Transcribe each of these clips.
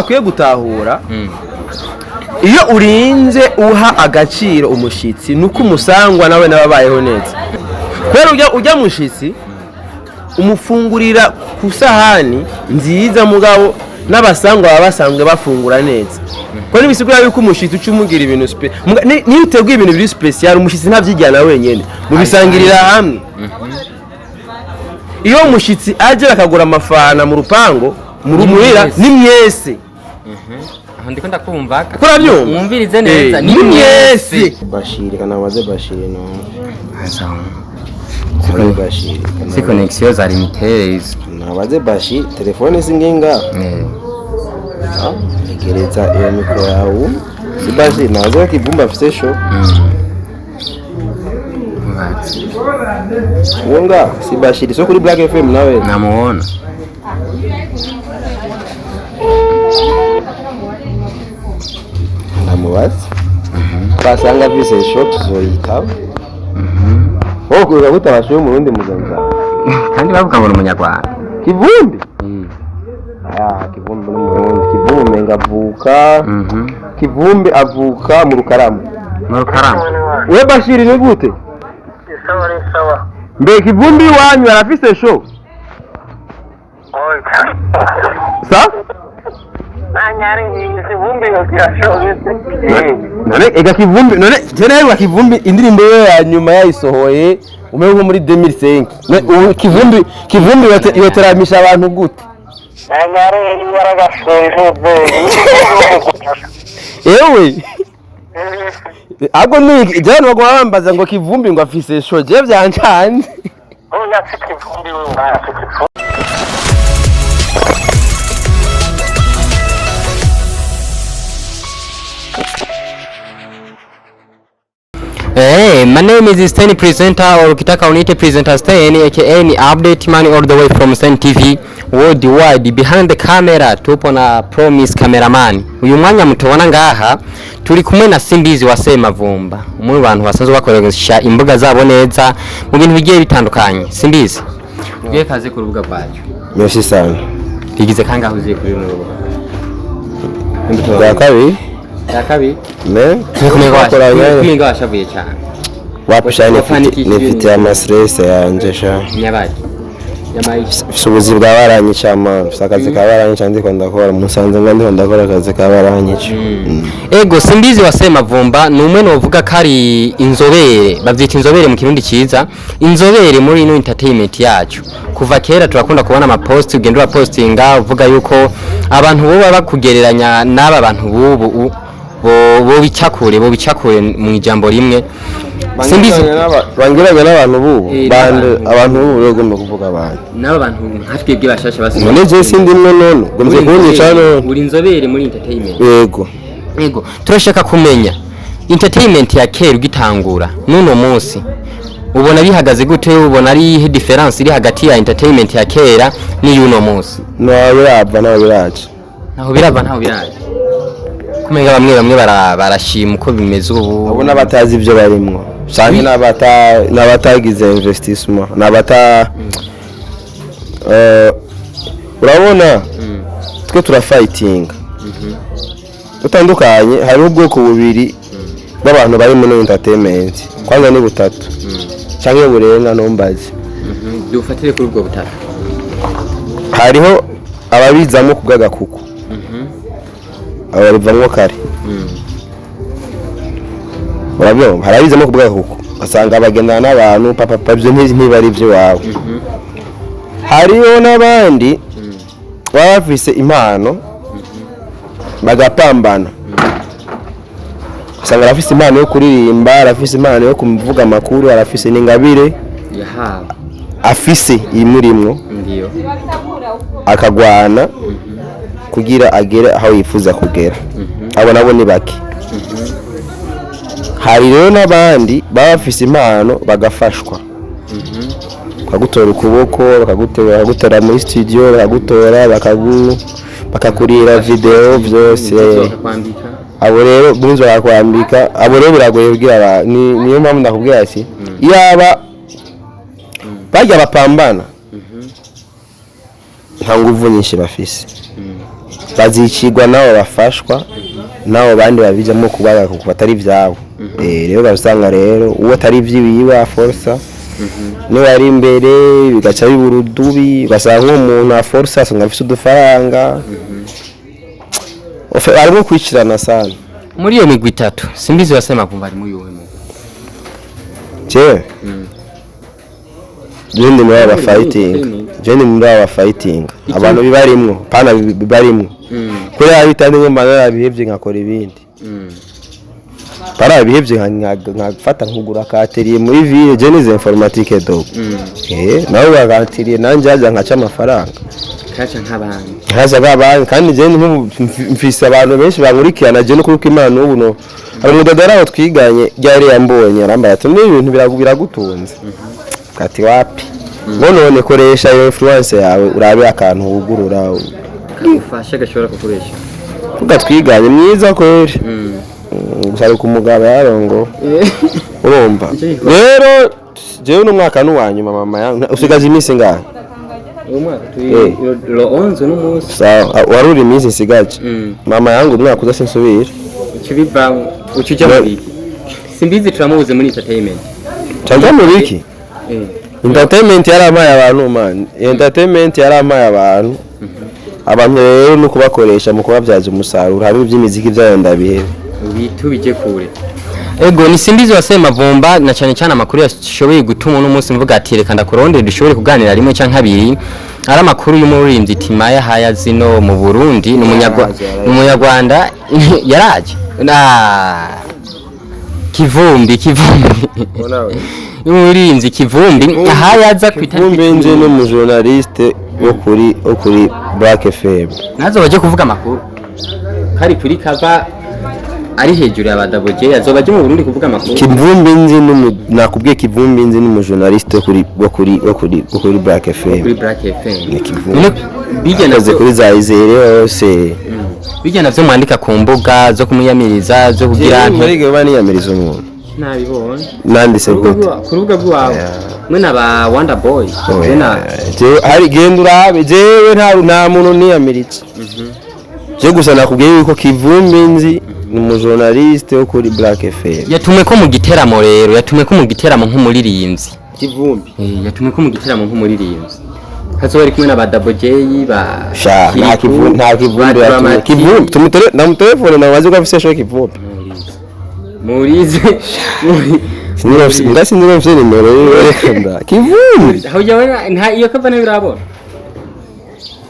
akwiye gutahura iyo urinze uha agaciro umushitsi nuko umusangwa nawe nababayeho neza kwera ujya mushitsi umufungurira ku sahani nziza mugabo n'abasangwa basanzwe bafungura neza ko nibisigura yuko umushitsi ucumugira ibintu ni uteguye ibintu biri special umushitsi ntavyijyana wenyene mubisangirira hamwe iyo umushitsi aje akagura amafana mu rupango mu rumurira ni mwese ndiko ndakumva kurabyumva mwumvirize neza ni mwese bashiri kana waze bashiri no bashiri si connexion za limiteres nabaze bashi telefone singenga igereza iyo mikro yawe si bashi nazo kivumba afite show wonga si bashiri so kuri Black FM nawe namuona namubaza basanga vise shop zoyitaba kuza gutabashiye mu rundi mugenza kandi bavuga ngo umunyarwanda kivumbi kivumbi n'umurundi kivumbi menga avuka kivumbi avuka mu rukarama we bashiri ni gute sawa mbe kivumbi wanyu arafise show sa anyari kivumbi yashobetse none ega kivumbi none jene kivumbi indirimbo ya nyuma yayisohoye umwe nko muri 2005 kivumbi yoteramisha abantu gute anyari yaragashoje ewe ago ni jana bagwambaza ngo kivumbi ngo afise show je byancanze oya kivumbi we Hey, my name is Sten presenter or ukitaka unite presenter Sten aka ni update man all the way from Sten TV worldwide. Behind the camera tupo na promise cameraman. Uyu mwanya mutubona ngaha turi kumwe na Simbizi wa SEMAVUMBA. Umwe bantu basanzwe bakoresha imbuga zabo neza mu bintu bigiye bitandukanye. Simbizi. Ugiye kaze ku rubuga rwacu. Merci sana. Bigize kangaho uziye kuri rubuga. Yakabi ne kumenga washavuye cyane wapushane nifite ama stress yanje sha nyabaye shubuzi bwa baranyicama sakaze ka baranyica ndiko ndakora musanze ngandi ndakora akazi ka baranyica ego Simbizi wa SEMAVUMBA numwe novuga kari inzobere bavyita inzobere mu kirundi ciza inzobere muri ino entertainment yacu kuva kera turakunda kubona ama post ugenda postinga uvuga yuko abantu bo bakugereranya n'aba bantu bubu bo bicakure mu ijambo rimwe Simbizi bangiranye n'abantu bubu bande abantu bubu bagomba kuvuga abantu n'aba bantu nkatwebwe bashasha basi none je sindi mwe none gomze kunyica none uri inzobere muri entertainment yego turashaka kumenya entertainment ya kera ugitangura nuno munsi ubona bihagaze gute ubona ari difference iri hagati ya entertainment ya kera ni yuno munsi naho birava naho biraje kumenga bamwe barashima uko bimeze ubu abona batazi ibyo barimwo cyane nabatagize investissement urabona twe turafighting utandukanye hari ubwoko bubiri bw'abantu bari muri entertainment kwanza ni butatu cyangwa burenga nombazi dufatire kuri ubwo butatu hariho ababizamo kugagakuko abarivamwo kare urabyo harabizamo kubwagakuko asanga abagendana n'abantu papa byo ntibari byo wawe hariyo n'abandi bafise impano bagapambana asanga arafise impano yo kuririmba arafise impano yo kuvuga amakuru arafise n'ingabire afise imurimwo ndiyo akagwana kugira agere aho yifuza kugera abo nabo ni bake hari rero n'abandi bafise impano bagafashwa bakagutora ukuboko bakagutera muri studio bakagutora bakakurira video byose abo rero bunzo bakwambika abo rero biragoye kugira niyo mpamvu ndakubwira ati yaba bajya bapambana nta nguvu nyinshi bafise bazicigwa nabo bafashwa nabo bandi babijamo kubaga kuko batari vyabo rero barusanga rero uwo atari vyiwiwe forsa ni wari imbere bigaca biburudubi ugasanga umuntu a forsa asanga afite udufaranga arimo kwicirana sana muri iyo migwi itatu Simbizi wa SEMAVUMBA ari mu yuwe mu Jendi muri aba fighting abantu bibarimwo pana bibarimwo kuri abitandi ngo mbana bihevye nkakora ibindi para bihevye nkafata nkugura kateriye muri ville Jennize informatique dog nawe bagatiriye nanje aza nkaca amafaranga kaca nk'abandi kandi je mfise abantu benshi bankurikirana je no kuruka Imana n'ubu no hari umudadara twiganye ryari yambonye arambara ati n'ibintu biragutunze kati wapi none koresha iyo influence yawe urabe akantu ugurura ufashe gashobora kukoresha tugatwiganye mwiza kweri gusara ku mugabo yarongo urumva rero jewe n'umwaka n'uwanyuma mama yangu usigaje iminsi ngahe umwaka lo 11 n'umunsi sawa waruri iminsi nsigaje mama yangu umwaka udasinsobira ikibiva ucuja muri Simbizi turamubuze muri entertainment cyangwa muri iki entertainment yaramaye abantu man entertainment yaramaye abantu rero no kubakoresha mu kubabyaza umusaruro hari iby'imiziki byayenda bihe bitubije kure ego ni Simbizi wa SEMAVUMBA na cyane cyane amakuru yashoboye gutuma uno munsi mvuga ati reka ndakurondere dushobore kuganira rimwe cyangwa kabiri ari amakuru y'umuririmbyi Timaya haya zino mu Burundi n'umunyarwanda yaraje Kivumbi y'umurinzi Kivumbi ahayaza kwita Kivumbi no mu journaliste wo kuri Black FM nazo baje kuvuga amakuru kari kuri kava ari hejuru ya bado azobaje mu Burundi kuvuga amakuru Kivumbi nakubwiye Kivumbi n'umu journaliste wo kuri Black FM bigenda kuri zaizere hose bigenda byo mwandika ku mbuga zo kumuyamiriza zo kugira ntarige baniyamiriza umuntu nabibonye nandise gute kurubuga bwawe mwe naba Wonder Boy hari genda urabe jewe nta muntu niyamiritse je gusa nakubwiye yuko Kivumbi ni mu journaliste wo kuri Black FM yatumwe ko mu giteramo rero yatumwe ko mu giteramo nk'umuririmbyi Kivumbi yatumwe ko mu giteramo nk'umuririmbyi hazo bari kumwe na bado ba nta Kivumbi tumutelefone na wazi ko afise show Kivumbi Murize ngasi ndiro mfite nimero yerekana Kivumbi aho yawe nta iyo kava nabirabona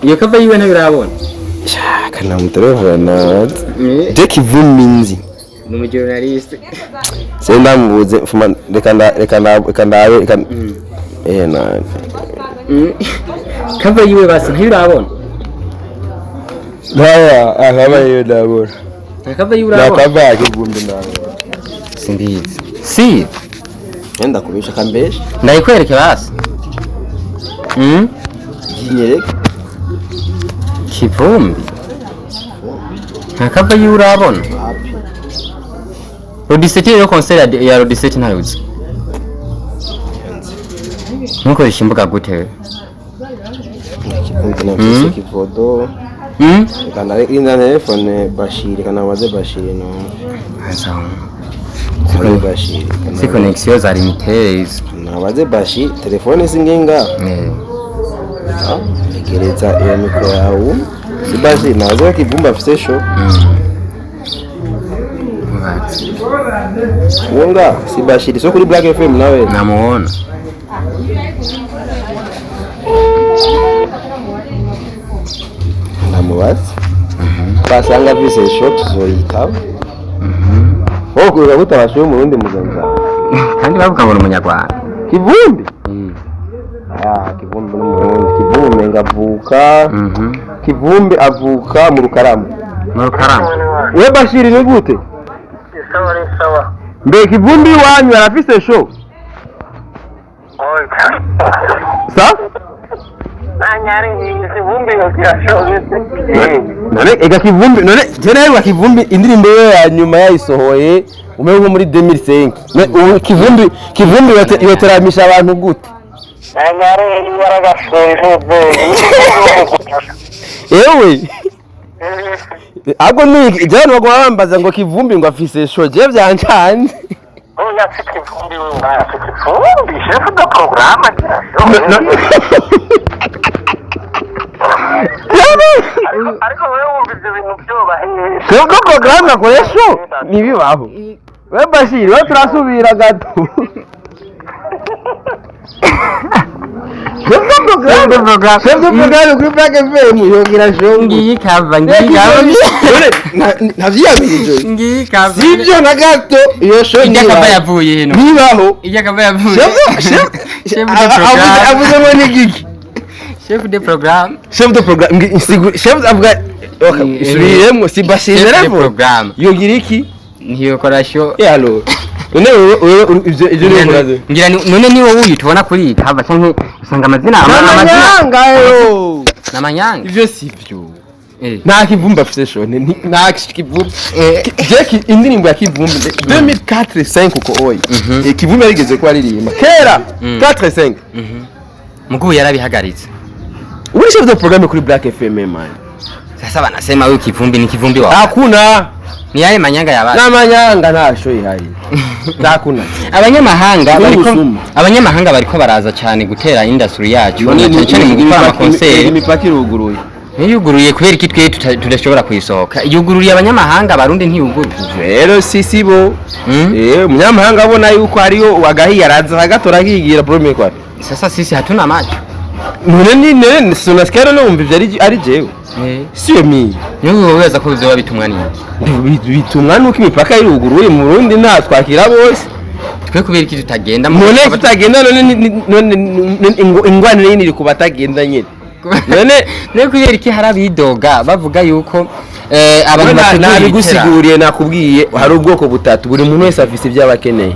iyo kava yiwe nabirabona kana mutelefone de Kivumbi nzi mu journaliste senda mubuze fuma reka na kava yiwe basi ntabirabona akaba yiwe ndabona kava yiwe urabona kava Kivumbi ndabona Simbizi si enda kubisha kambesha ndayikwereke basi yinyereke Kivumbi kava yiwe urabona Rodiseti yo concert ya Rodiseti ntayuzi nkoresha imbuga gute Kivumbi na kifoto kana ina telefone Bashir kana waze Bashir no azaho Bashir si connexion za limiteres na waze Bashir telefone singenga egereza iyo mikro yawe si Bashir na waze Kivumbi afise show Wonga si Bashir so kuri Black FM nawe namuona namubaza basanga vise shot zoyitaba kuri gutabashe mu rundi mugenza kandi bavuga ngo umunyarwanda Kivumbi Kivumbi n'umurundi Kivumbi ngavuka Kivumbi avuka mu Rukaramu we Bashiri ni gute sawa mbe Kivumbi wanyu arafise show sa nanyari Kivumbi kirashobetse none ega Kivumbi none tena Kivumbi indirimbo ya nyuma yayisohoye umwe nko muri 2005 Kivumbi yoteramisha abantu gute nanyari yaragashoje ewe ahubwo niki jana bagwa bambaza ngo kivumbi ngo afise shoje byancanze oya afite ivumbi we afite ivumbi chef de programme ariko wewe wumva ibyo bintu byobaheye chef de programme akoresha nibibaho we Bashir we turasubira gato chef de programme kuri Black FM yogira show ngiyi kava ntavyiyabirije ngiyi kava sivyo na gato iyo show kava yavuye hino nibaho kava yavuye chef de programme avuze ngo ni giki chef de programme chef avuga isubiremo si Bashir programme yogira iki niyo korasho allo none ivyo ni muraze ngira none ni wowe uyitubona kuri kava canke usanga amazina n'amanyanga ivyo sivyo nta kivumbi afise shone nta kivumbi je indirimbo ya kivumbi 2004-5 uko oyi kivumbi yarigeze ko aririmba kera 4-5 muguu yarabihagaritse uri chef de programme kuri Black FM man sasa banasema wewe kivumbi ni kivumbi wao hakuna ni yale manyanga yabaye n'amanyanga ntasho ihari hakuna abanyamahanga bariko baraza cyane gutera industry yacu cyane mu gukora concert imipaka iruguruye yuguruye kubera iki twe tudashobora kuyisohoka yuguruye abanyamahanga abarundi ntiyuguruye rero sisibo umunyamahanga abona yuko hariyo wagahi yaraza agatora akigira problem kwa sasa sisi hatuna macho none sonasikia no umva ivyo ari jewe siyo mimi niwe weza ko bizoba bitumwa niki bitumwa nuko imipaka iruguruye mu Burundi nta twakira bose twe kubera iki tutagenda none tutagenda none ingwane nini iri kubatagenda nyine none kubera iki harabidoga bavuga yuko abantu nabigusiguriye nakubwiye hari ubwoko butatu buri muntu wese afise ibyabakeneye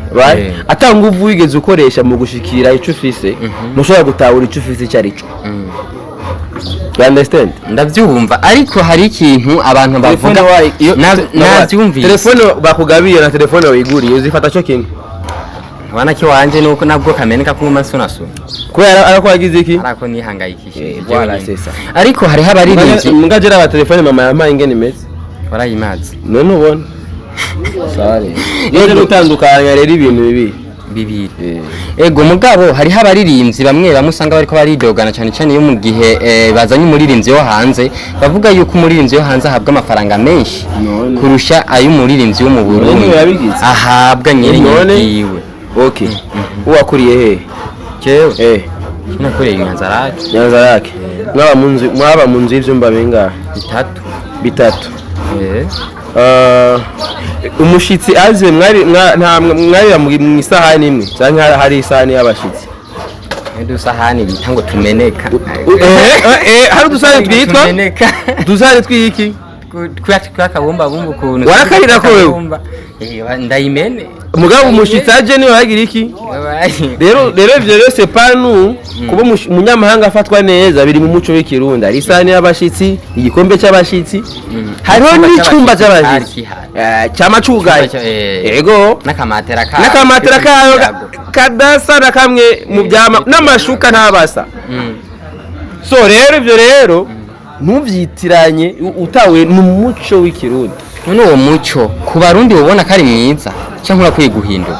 atanga uvu wigeze ukoresha mu gushikira ico ufise mushobora gutahura ico ufise cyarico you understand ndavyumva ariko hari ikintu abantu bavuga navyumvise telefone bakugabiye na telefone wiguriye uzifata cyo kintu wana ki wanje nuko nabwo kameneka kuma sonaso kubera arako yagize iki arako nihangayikishije wala sesa ariko hari habaririnzi mungajera aba telefone mama yamaye ingene meze warayimaze none ubona sare yeje gutandukanya rero ibintu bibiri ego mugabo hari habaririnzi bamwe bamusanga bariko baridogana cyane cyane yo mu gihe bazanye umuririnzi wo hanze bavuga yuko umuririnzi wo hanze ahabwa amafaranga menshi kurusha ayo umuririnzi wo mu Burundi ahabwa nyiriwe okay uwakuriye he jewe nakuriye Nyanzarake mwaba munzu y'ivyumba bingahe bitatu umushitsi aze mwari mu isahani imwe cyangwa hari isahani y'abashitsi udusahani bita ngo tumeneka hari udusahani twitwa udusahani twiki twakabumba bumbu kuntu warakarira ko wewe ndayimene mugabo umushitsi aje niwe wagira iki rero ivyo rero panu kuba umunyamahanga afatwa neza biri mu muco w'ikirundi ari isahani y'abashitsi igikombe cy'abashitsi hariho n'icumba cy'abashitsi cyamacugaye yego n'akamatera kayo kadasa na kamwe mu byama n'amashuka ntabasa so rero ivyo rero ntuvyitiranye utawe n'umuco w'ikirundi none uwo muco ku barundi ubona ko ari mwiza cyangwa urakwiye guhindura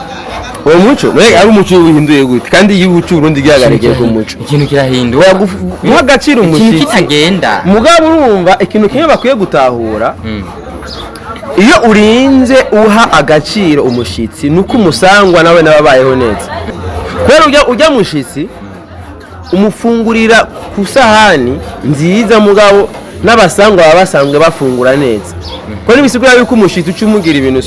uwo muco ari umuco uhinduye gute kandi igihugu cy'u Burundi gihagarariye ku muco ikintu kirahinduka guha agaciro umushitsi kitagenda mugabo urumva ikintu kimwe bakwiye gutahura iyo urinze uha agaciro umushitsi nuko umusangwa nawe nababayeho neza kubera ujya mushitsi umufungurira ku sahani nziza mugabo n'abasangwa baba basanzwe bafungura neza ko nibisigura yuko umushitsi ucumugira ibintu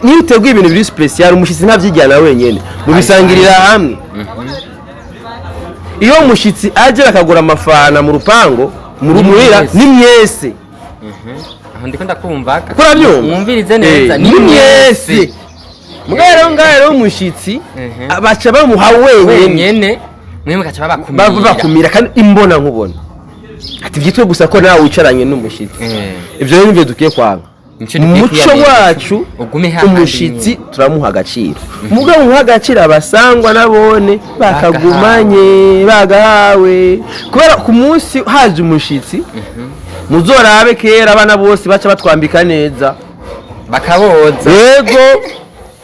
niyo uteguye ibintu biri special umushitsi ntavyijyana wenyene mubisangirira hamwe iyo umushitsi aje akagura amafana mu rupango mu rumurira ni myese aho ndiko ndakumva kurabyumva mwumvirize neza ni myese mugabo umushitsi abaca bamuha wenyene mwe mukaca bakumira kandi imbona nkubona ati byitwe gusa ko nawe wicaranye n'umushitsi ivyo rero nivyo dukiye kwanga umuco wacu umushitsi turamuha agaciro mugabo muha agaciro abasangwa nabone bakagumanye bagahawe kubera ku munsi haje umushitsi muzorabe kera abana bose baca batwambika neza bakaboza yego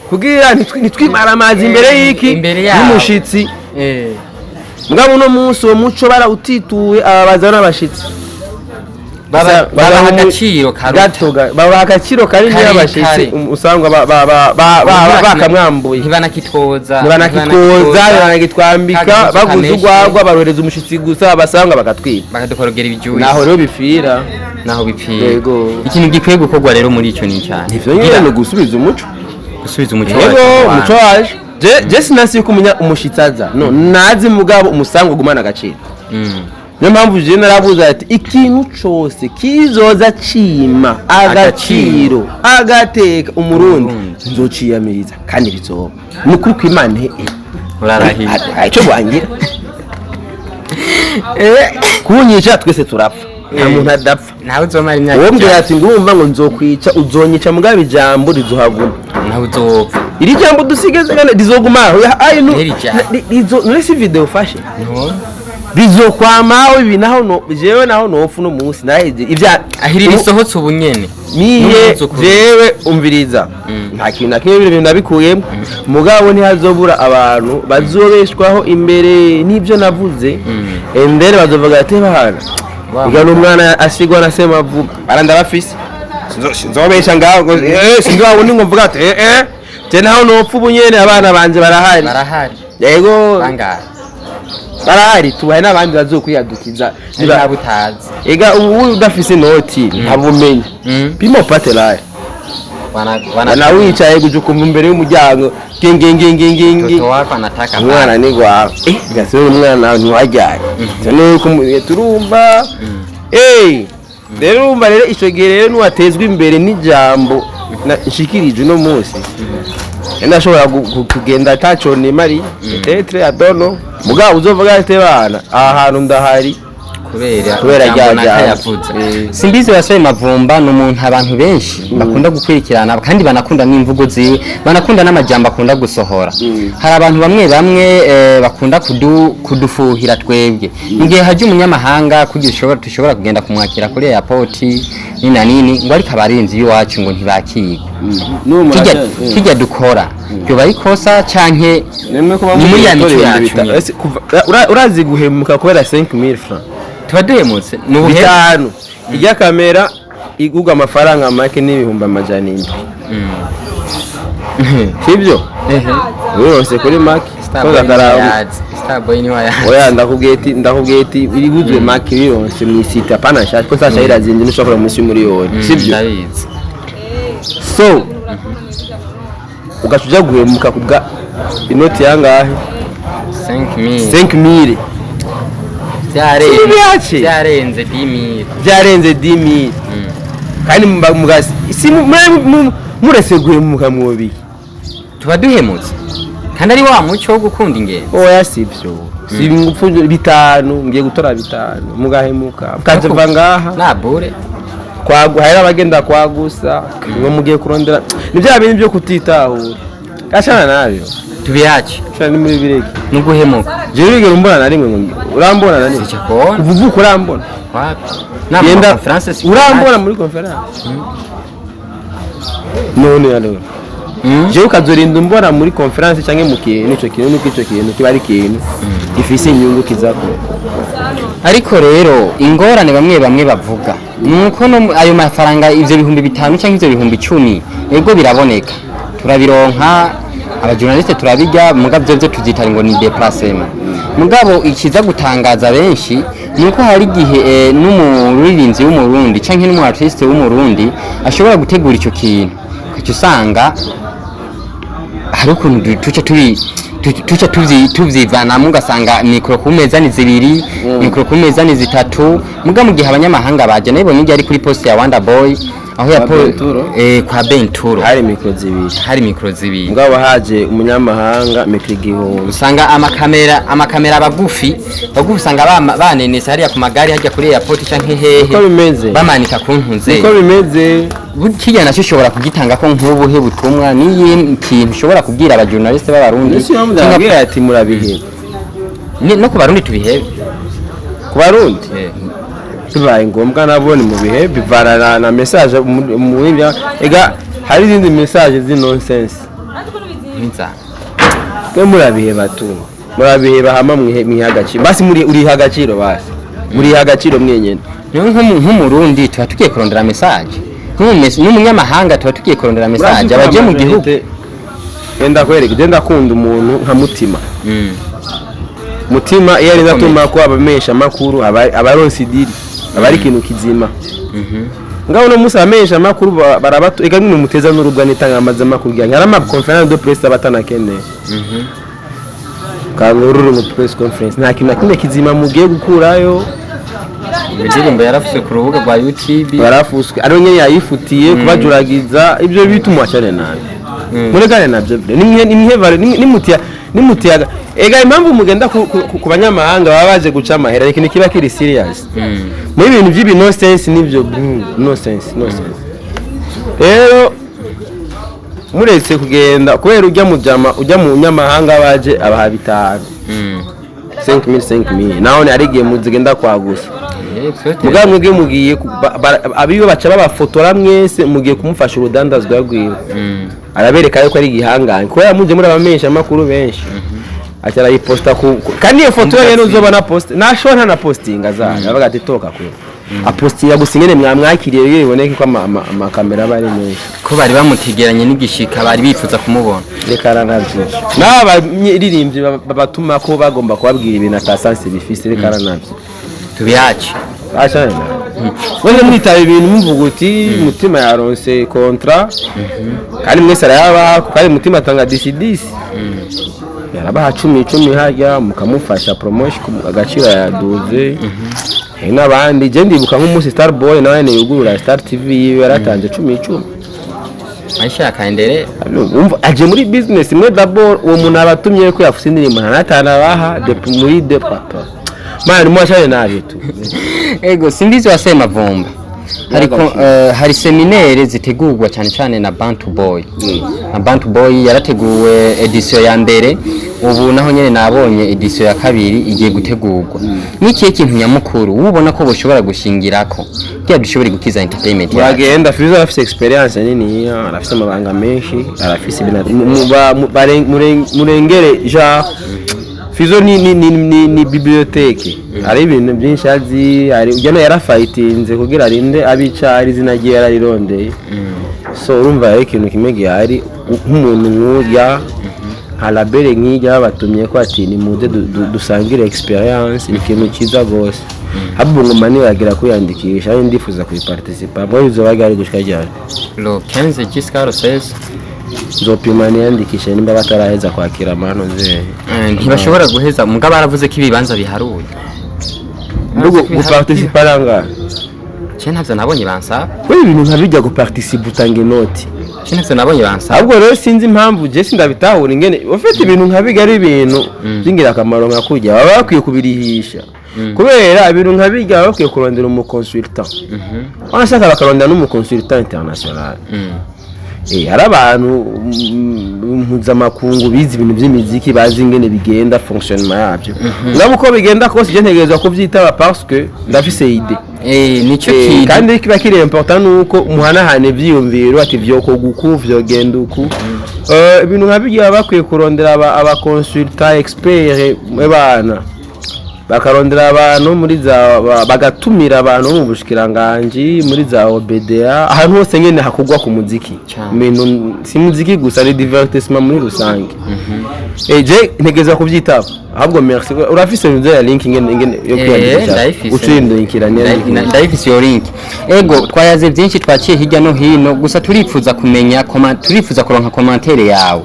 kugira nitwimara amazi imbere y'iki y'umushitsi mugabo uno munsi uwo muco barawutituye ababaza n'abashitsi babaha agaciro babaha agaciro kanini y'abashitsi usanga bakamwambuye ntibanakitwoza banakitwambika baguze urwagwa barohereza umushitsi gusa basanga bakatwiba bakadukorogera ibijuyi naho rero bipfira yego ikintu gikwiye gukorwa rero muri ico ni cyane ivyo nyine no gusubiza umuco waje je sinasi yuko umushitsi aza no nazi mugabo umusango gumana agaciro niyo mpamvu je narabuze ati ikintu cose kizoza cima agaciro agateka umurundi nzociyamiriza kandi bizoba nukuri kw'Imana urarahiye ico bwangira kunyica twese turapfa nta muntu adapfa nawe uzomara imyaka wowe mbwira ati ngurumva ngo nzokwica uzonyica mugabo ijambo rizohavuna nawe uzopfa iri jambo dusigeze kandi rizoguma aho nuresi video ufashe bizokwamaho ibi naho jewe naho nopfu no munsi naheje ivya ahiri bisohotse ubunyene niye jewe umviriza nta kintu nakimwe ibintu nabikuyemo mugabo ntihazobura abantu bazobeshwaho imbere n'ibyo navuze endere bazovuga ati bahana igana umwana asigwa na SEMAVUMBA aranda bafise nzobesha ngaho sinzawo ni ngovuga ati je naho nopfu ubunyene abana banje barahari yego barahari tubaye n'abandi bazokwiyadukiza niba butazi ega ubu udafise noti ntabumenye bimo patelari wana wicaye gujukumva imbere y'umuryango toto wako anataka umwana ni gwawe gasore umwana ntiwajyanye nuko turumva rero umva rero ico gihe rero nuwatezwe imbere n'ijambo nshikirije no munsi ndashobora kugenda tacho ni mari tetre adono mugabo uzovuga ate bana aha hantu ndahari kubera yavuze Simbizi ya SEMAVUMBA n'umuntu abantu benshi bakunda gukurikirana kandi banakunda n'imvugo ziwe banakunda n'amajambo akunda gusohora hari abantu bamwe bakunda kudufuhira twebwe ngiye haje umunyamahanga kugira tushobora kugenda kumwakira kuri airport nini ngo ariko abarinzi y'uwacu ngo ntibakirwe kijya dukora byo barikosa canke ni muri ya mico yacu urazi guhemuka kubera 5000 francs tubaduhemutse bitanu ijya kamera igugwa amafaranga make n'ibihumbi amajana 7 sibyo wose kuri make Starboy ni waya oya ndakubweti iriguzwe make bironse mu site apana shati ko sasha irazindi nushobora musi muri yone sibyo so ugacuja guhemuka kubwa inoti yangahe 5000 byarenze 10000 byarenze 10000 kandi mugasi si murese guhemuka mwobi tubaduhemutse kandi ari wa muco wo gukunda ingendo oya sivyo si ngupfunje bitanu ngiye gutora bitanu mugahemuka kaje vangaha nabure kwaguhera abagenda kwagusa ngo mugiye kurondera ni bya bintu byo kutitahura gashana nabyo tubiyache cyane muri bireke nuguhemuka je bigera umbona na rimwe ngo urambona na rimwe uvuvuka urambona wapi na conference urambona muri conference none yalo je ukazorinda umbona muri conference cyangwa mu kintu cyo kintu nuko ico kintu kibari kintu ifise inyungu kizako ariko rero ingorane bamwe bavuga nuko ayo mafaranga ivyo bihumbi 5 cyangwa ivyo bihumbi 10 ego biraboneka turabironka abajournaliste turabijya mugabo byo tuzitari ngo ni déplacement mugabo ikiza gutangaza benshi nuko hari gihe n'umuririnzi w'umurundi canke n'umartiste w'umurundi ashobora gutegura ico kintu cyo usanga hari ukuntu tuca tuvyivana mugasanga mikro ku meza ni 2 mikro ku meza ni 3 muga mu gihe abanyamahanga baje nabo nijye ari kuri poste ya Wonder Boy aho ya kwa Benturo hari mikro zibiri ngabo haje umunyamahanga mikro igihumbi usanga amakamera bagufi usanga banenesa hariya ku magari hajya kuri airport canke hehe uko bimeze bamanika ku ntunze uko bimeze kijana cyo ushobora kugitanga ko nk'ubuhe butumwa niyi kintu ushobora kubwira abajournaliste b'abarundi cyangwa ati murabihe no ku barundi tubihebe ku barundi bibaye ngombwa nabone mu bihe bivana na message mu bya ega hari izindi message zi nonsense inza ke murabiheba tu murabiheba hama mwihagaciro basi uri hagaciro basi muri hagaciro mwenyene nk'umurundi tuba tugiye kurondera message n'umunyamahanga tuba tugiye kurondera message abaje mu gihugu genda kwereka genda kunda umuntu nka mutima mutima iyo ari natuma ko abamesha makuru abaronsi diri abari ikintu kizima ngaho no musa amesha makuru barabatu ega nyine muteza n'urubwa nitangamaza makuru gya nkarama conference de presse abatana kene kangururu mu press conference nta kintu kimwe kizima mugiye gukurayo indirimbo yarafuse ku rubuga rwa YouTube barafuswe ari nyene yayifutiye kubajuragiza ibyo bituma cyane nabi muregane nabyo nimutiyaga ega impamvu mugenda ku banyamahanga baba baje guca amahera ikintu kiba kiri serious muri ibintu by'ibi no sense nibyo no sense rero muretse kugenda kubera ujya mu nyamahanga baje abaha bitanu 5,000 naho ari giye muzigenda kwagusa mugamwe mugiye abiyo baca babafotora mwese mugiye kumufasha urudandazwa rwiwe arabereka yuko ari igihanganye kubera muje muri abamesha makuru benshi acyara yiposta kandi iyo foto rero uzobona post nashona na posting azaga avuga ati toka kure apostinga gusingene mwamwakiriye iyo iboneke ko amakamera bari menshi ko bari bamutegeranye n'igishika bari bifuza kumubona reka ranavyo naba ririmbye babatuma ko bagomba kubabwira ibintu atasanse bifise reka ranavyo tubiyache ashana wende mwitaye ibintu muvuga uti mutima yaronse contrat kandi mwese arayaba kandi mutima atanga DC yarabaha 10 hajya mukamufasha promotion agaciro yaduze n'abandi je ndibuka nk'umunsi Star Boy nawe ne yugurura Star TV yaratanze 10 ashaka endere umva aje muri business mwe d'abord uwo muntu abatumye ko yafuse indirimbo ntanatana baha muri de papa mani mwashane naje tu ego Simbizi wa SEMAVUMBA hari seminaire zitegurwa cyane cyane na Bantu Boy na Bantu Boy yarateguwe edition ya mbere ubu naho nyene nabonye edition ya kabiri igiye gutegurwa n'ikihe kintu nyamukuru ubona ko boshobora gushingirako bya dushobora gukiza entertainment yagenda Fizo afise experience nini arafise amabanga menshi arafise murengere ja Fizo ni bibliothèque ari ibintu byinshi azi ari ujyana yarafightinze kugira arinde abica ari zinagiye yararondeye so urumva ikintu kimwe gihari nk'umuntu nk'urya halabere nk'ijya batumye ko ati ni muze dusangire experience ikintu kiza gose habwo ngoma ni yagira kuyandikisha ari ndifuza kuyiparticipa bo izo bagari gushika cyane lo 15 jusqu'à 16 zopimani yandikisha nimba bataraheza kwakira amano ze ntibashobora guheza mugabo baravuze ko ibibanza biharuye ndugo guparticipa ranga ntavyo nabonye bansa we ibintu nkabijya guparticipa utange noti ntavyo nabonye bansa ahubwo rero sinzi impamvu je sindabitahura ingene ufite ibintu nkabiga ari ibintu byingira akamaro nka kurya baba bakwiye kubirihisha kubera ibintu nkabiga baba bakwiye kurondera umu consultant wanashaka bakarondera n'umu consultant international hari abantu mpuzamakungu bizi ibintu by'imiziki bazi ingene bigenda fonctionnement yabyo ngabo uko bigenda kose je ntegerezwa kuvyitaba parce que ndafise idée nico kintu kandi kiba kiri important nuko umuhanahane vyiyumviro ati vyoko guku vyogenda uku ibintu nkabijya bakwiye kurondera aba consultant expert ebana bakarondera abantu muri za bagatumira abantu mu bushikiranganje muri za OBDA ahantu hose nyene hakugwa ku muziki ibintu si muziki gusa ni divertissement muri rusange je ntegeza kuvyitaba ahubwo merci urafise nzo ya link ingene yo kwiyandikisha ucindikiranye ndayifise yo link ego twayaze byinshi twaciye hirya no hino gusa turifuza kumenya turifuza kuronka commentaire yawe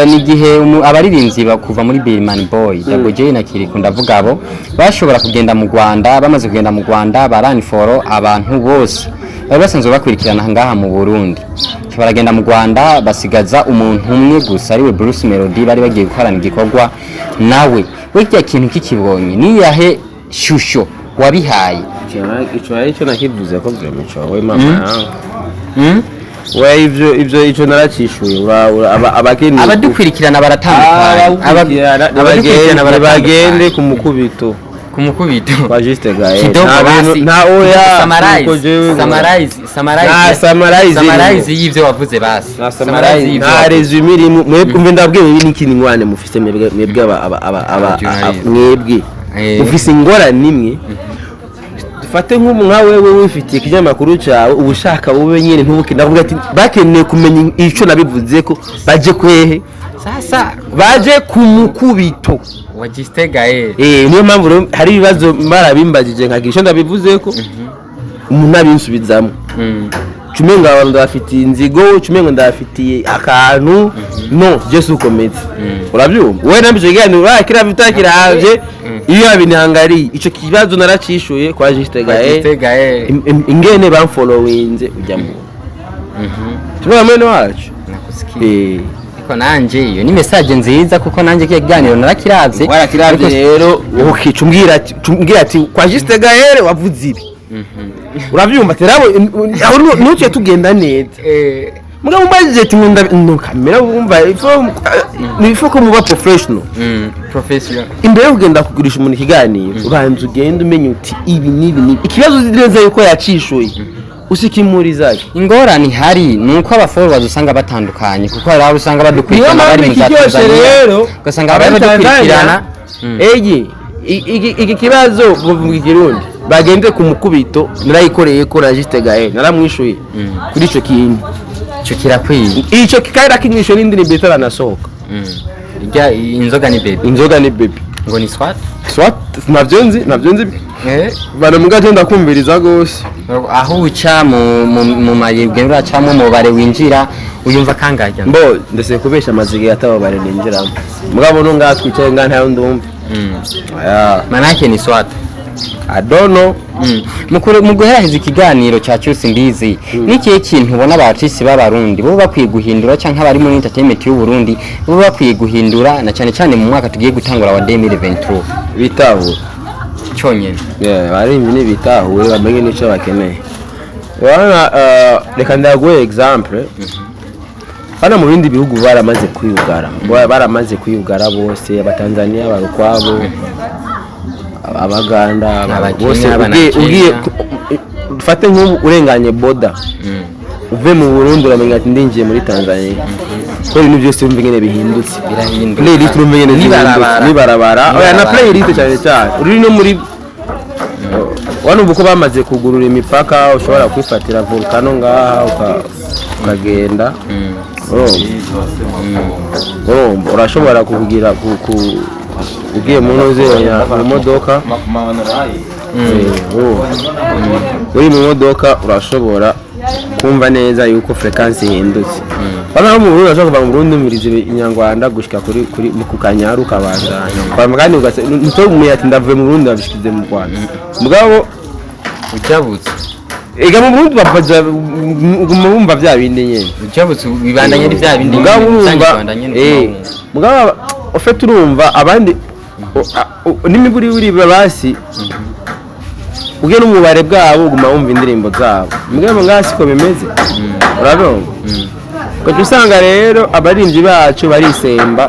ni gihe abaririnzi bakuva muri Birman Boy Dagoje na Kiriko ndavuga abo bashobora kugenda mu Rwanda bamaze kugenda mu Rwanda barani foro abantu bose basanzwe bakurikirana ngaha mu Burundi baragenda mu Rwanda basigaza umuntu umwe gusa ariwe Bruce Melody bari bagiye gukorana igikorwa nawe w'icyo kintu kikibonye ni yahe shusho wabihaye icyo nakivuze ko byo we mama we ivyo naracishuye abageni abadukurikirana baratandukanye abadukurikirana bagende ku mukubito kumukubito kwa Juste Gael kidogo basi nta oya summarize y'ivyo wavuze basi nta resume irimo mwebwe ndabwiye ibi n'ikindi ngwane mufise mwebwe mwebwe mufise ingora nimwe dufate nk'ubu nka wewe wifitiye ikinyamakuru cyawe ubushaka bube nyine ntubuke ndavuga ati bakeneye kumenya ico nabivuze ko baje kwehe sasa baje kumukubito wa Juste Gael niyo mpamvu hari ibibazo barabimbagije nkagisho ndabivuze ko umuntu abinsubizamo cumenga abantu ndafitiye inzigo cumenga ndafitiye akantu no Jesu komeze urabyumva we nambije gani bakira bitakiravye iyo abinihangari ico kibazo naracishuye kwa Juste Gael ingene bamfollowinze ujyamo tuba mwene wacu nakusikiye ko nanje iyo ni message nziza kuko nanje kiganiro narakiravye warakiravye rero ukicumbwira ati kwa Juste Gael wavuze ibi uravyumva terabo aho nucyo tugenda neza mugabo mbajije ati no kamera bumva ifo ko muba professional imbere yo kugenda kugurisha umuntu ikiganiro ubanza ugenda umenya uti ibi nibi ikibazo uzineza yuko yacishuye usikimurizaje ingorane hari nuko abafollowers usanga batandukanye kuko hari usanga badukurikirana bari mu Tanzania ugasanga bari badukurikirana iki kibazo buvuga ikirundi bagende kumukubito narayikoreye ko na Juste Gael naramwishuye kuri ico kintu cyo kirakwiye ico kikaira kinyisho n'indi ni betara nasohoka irya inzoga ni baby ngo ni swat navyonzi bana mugaje ndakumviriza gose aho uca mu mayibwe uracamo mubare winjira uyumva kangajya mbo ndese kubesha amazige yatabo bare ninjiramo mugabo no ngatwicaye ntayo ndumva manake ni swat I don't know mu guheraheza ikiganiro cya Simbizi n'ikihe kintu ubona abartisi b'abarundi bo bakwiye guhindura cyangwa abari muri entertainment y'u Burundi bo bakwiye guhindura na cyane mu mwaka tugiye gutangura wa 2023 bitahura cyonyene bari ibintu bitahure bamenye n'icyo bakeneye wana reka ndaguhe example hano mu bindi bihugu baramaze kwiyugara bose abatanzania abarukwabo abaganda bose ugiye dufate nk'ubu urenganye boda uve mu Burundi uramenya ati ndinjiye muri Tanzania ko ibintu byose umva ingene bihindutse playlist urumva ingene nibarabara oya na playlist cyane uri no muri wano uko bamaze kugurura imipaka ushobora kwifatira volcano ngaha ukagenda urashobora kuvugira ugiye mu nozenya mu modoka uri mu modoka urashobora kumva neza yuko frequency ihindutse bana mu Burundi urashobora kuva mu Burundi murize inyarwanda gushika kuri mu kukanyaru kabandanya kwa mugani ugase nto muyati ndavuye mu Burundi babishikize mu Rwanda mugabo ucyabutse ega mu Burundi bapaza bumva bya bindi nyene ucyabutse bibandanye bya bindi mugabo urumva mugabo ofete urumva abandi n'imiburi basi ugiye n'umubare bwabo uguma wumva indirimbo zabo mugabo ngasi ko bimeze urabona ko usanga rero abarinzi bacu barisemba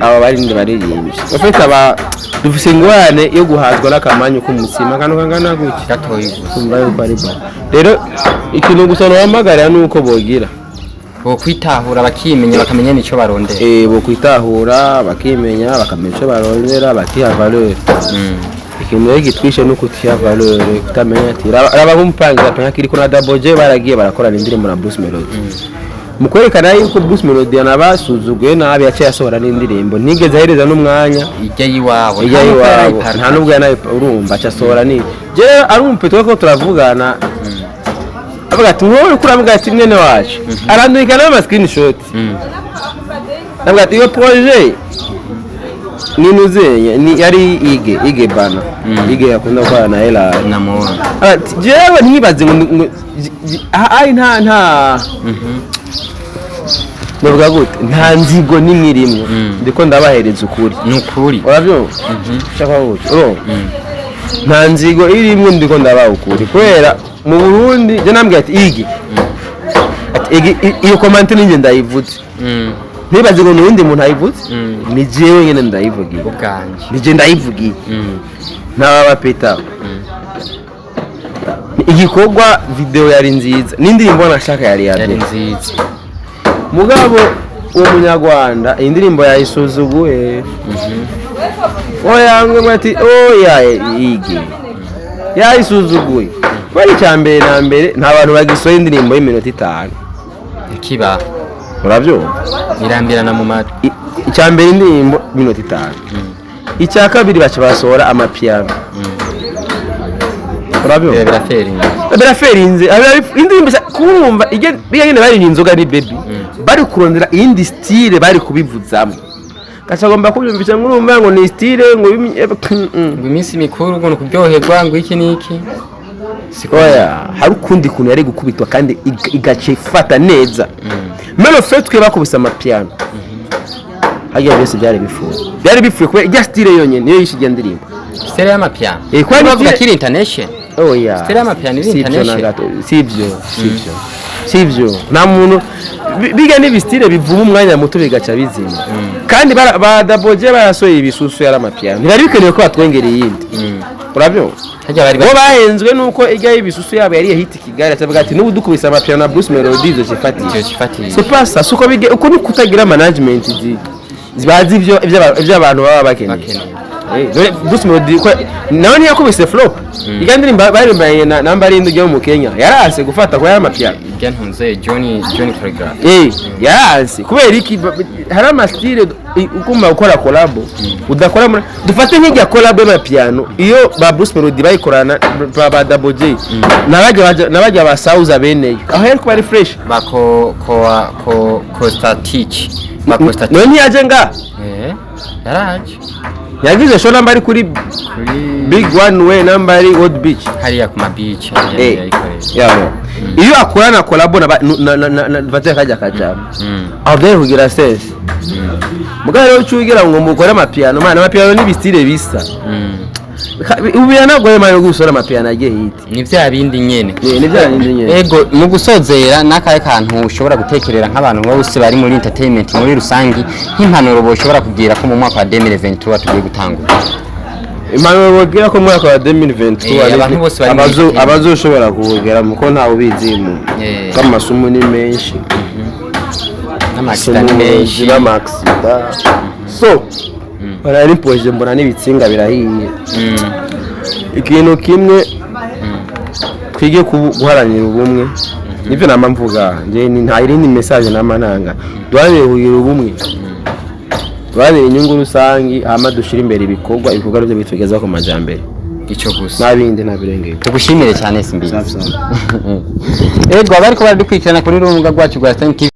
aba barindi baririmbye ofete aba dufise ingwane yo guhazwa n'akamanyu k'umutsima kano kangana gutya gatoyi kumva yuko ari ba rero ikintu gusa n'amagara nuko bogira bo kwitahura bakimenya bakamenya nico barondera bo kwitahura bakimenya bakamenya ico barondera bakiha valeur ikintu gitwishe nuko tiha valeur kutamenya ati raba bumpangira panya kiri kuna daboje baragiye barakora indirimbo na Bruce Melody mu kwerekana yuko Bruce Melody anabasuzuguye nabi yace yasohora n'indirimbo nigeze ahereza n'umwanya ijya yiwabo nta nubwo yanaye urumva acasohora ni je ari umpeto ko turavugana avuga ati wowe kuravuga ati mwene wacu arandika n'ama screenshot avuga ati iyo projet ninuze ni yari ige bana ige yakunda kwa na hela namona ati jewe ntibaze ngo ai nta Novuga gute nta nzigo nimwirimwe ndiko ndabahereza ukuri nukuri uravyo shaka gute nta nzigo irimwe ndiko ndabaha ukuri kwera mu Burundi je nambwiye ati igi iyo comment ninje ndayivutse ntibaze ngo nundi muntu ayivutse ni jewe nyene ndayivugiye ubwanje nije ndayivugiye n'ababa peta igikorwa video yari nziza n'indirimbo nashaka yari nziza mugabo uwo munyarwanda indirimbo yayisuzuguye oya ngwe ati oya yige yayisuzuguye bari cyambere na mbere nta bantu bagisoye indirimbo y'iminota 5 kiba urabyo irambirana mu matwi icyambere indirimbo minota 5 icya kabiri baca basohora amapiano urabyo biraferinze indirimbo kumva igende bari inzoga ni baby bari kurondera indi style bari kubivuzamo kacagomba kubyumvisha ngurumva ngo ni style ngo iminsi mikuru ngo kuryoherwa ngo iki niki sikoya hari ukundi kuntu yari gukubitwa kandi igace fata neza melo fetwe bakubisa amapiano hagiye byose byari bifuye kuba ijya style yonyene niyo yishije ndirimbo style y'amapiano kwa bavuga kiri international oya style y'amapiano iri international sivyo nta muntu biga ni bistyle bivuma umwanya muto bigaca bizima kandi badaboje barasoye ibisusu y'amapiano ntibari bikenewe ko batwengereye yindi urabyo bo bahenzwe nuko ijya y'ibisusu yabo yari hit Kigali atavuga ati n'ubu dukubisa amapiano na Bruce Melody zo cifatiye c'est pas ça suko bige uko nukutagira management zibazi ivyo abantu baba bakeneye Bruce Melody nawe yakubise flop igandiri bari namba rindi ryo mu Kenya yarase gufata kwa y'amapiano Ntunze Johnny Choreograph yarase kubera iki hari amastyle ukuma ukora collab udakora dufate nk'ijya collab y'amapiano iyo ba Bruce Melody bayikorana ba Double J nabajya ba Sauza beneyo aho yari kuba refresh ko static none yaje nga yaraje yagize show nambari kuri big one way nambari old beach hariya ku ma beach yabo iyo akorana collabo na vateka kajya kajama aho kugira sense mugare yo cyugira ngo mukore amapiano mana amapiano ni bistyle bisa ubiya nagoye mayo gusora amapiano agiye hiti ni bya bindi nyene ni bya bindi nyene ego mu gusozera nakaye kantu ushobora gutekerera nk'abantu bose bari muri entertainment muri rusangi nk'impanuro boshobora kugira ko mu mwaka wa 2023 tugiye gutangura impanuro bogira ko mu mwaka wa 2023 abazoshobora kugera muko ntawe ubizimu k'amasumo ni menshi n'amakita ni menshi n'amaksida so barari poje mbona n'ibitsinga birahiye ikintu kimwe twige guharanira ubumwe nivyo nama mvuga nje nta irindi message namananga duharanire kugira ubumwe duharanire inyungu rusangi hama dushira imbere ibikorwa byo bitugeza ku majambere ico gusa nabindi nabirengeye tugushimire cyane Simbizi ego abariko baradukurikirana kuri rubuga rwacu rwa Sten TV